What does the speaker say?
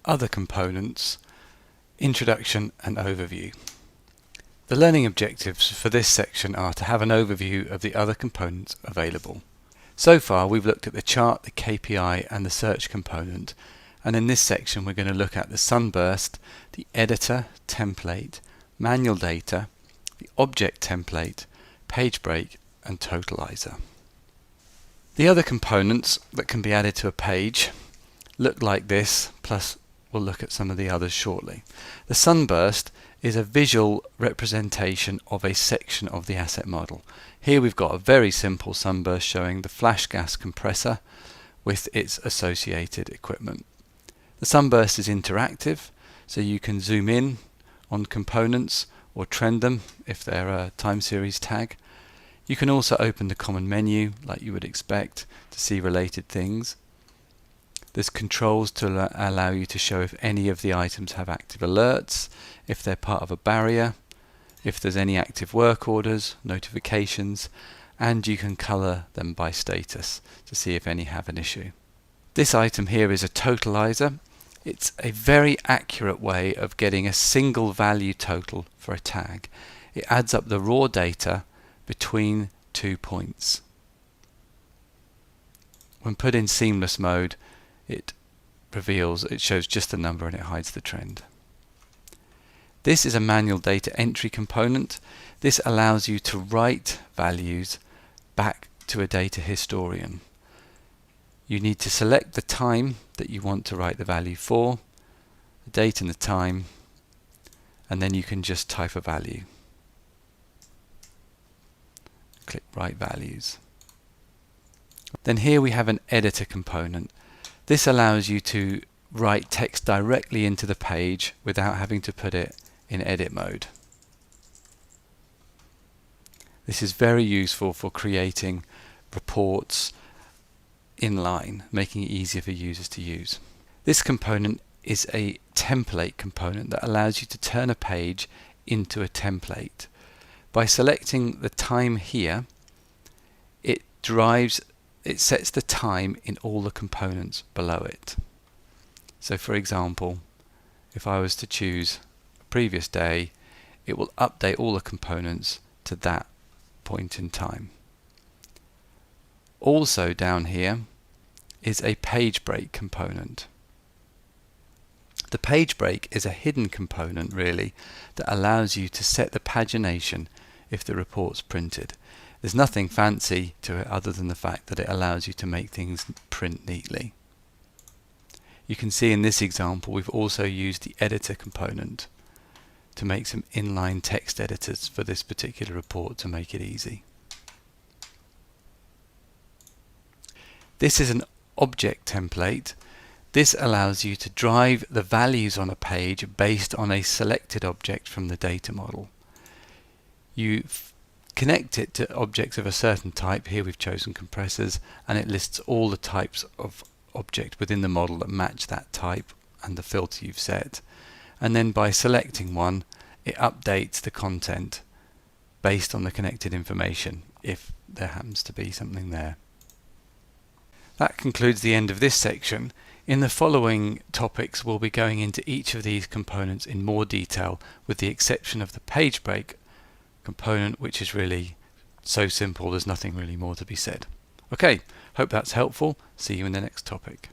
Other Components, Introduction and Overview. The learning objectives for this section are to have an overview of the other components available. So far we've looked at the chart, the KPI and the search component, and in this section we're going to look at the sunburst, the editor, template, manual data, the object template, page break and totalizer. The other components that can be added to a page look like this, plus we'll look at some of the others shortly. The sunburst is a visual representation of a section of the asset model. Here we've got a very simple sunburst showing the flash gas compressor with its associated equipment. The sunburst is interactive, so you can zoom in on components or trend them if they're a time series tag. You can also open the common menu like you would expect to see related things. There's controls to allow you to show if any of the items have active alerts, if they're part of a barrier, if there's any active work orders, notifications, and you can color them by status to see if any have an issue. This item here is a totalizer. It's a very accurate way of getting a single value total for a tag. It adds up the raw data between 2 points. When put in seamless mode, it shows just the number and it hides the trend. This is a manual data entry component. This allows you to write values back to a data historian. You need to select the time that you want to write the value for, the date and the time, and then you can just type a value. Click Write Values. Then here we have an editor component. This allows you to write text directly into the page without having to put it in edit mode. This is very useful for creating reports inline, making it easier for users to use. This component is a template component that allows you to turn a page into a template. By selecting the time here, it sets the time in all the components below it. So for example, if I was to choose a previous day, it will update all the components to that point in time. Also down here is a page break component. The page break is a hidden component really that allows you to set the pagination if the report's printed. There's nothing fancy to it other than the fact that it allows you to make things print neatly. You can see in this example we've also used the editor component to make some inline text editors for this particular report to make it easy. This is an object template. This allows you to drive the values on a page based on a selected object from the data model. You connect it to objects of a certain type. Here we've chosen compressors, and it lists all the types of object within the model that match that type and the filter you've set. And then by selecting one, it updates the content based on the connected information if there happens to be something there. That concludes the end of this section. In the following topics we'll be going into each of these components in more detail, with the exception of the page break component, which is really so simple there's nothing really more to be said. Okay, hope that's helpful. See you in the next topic.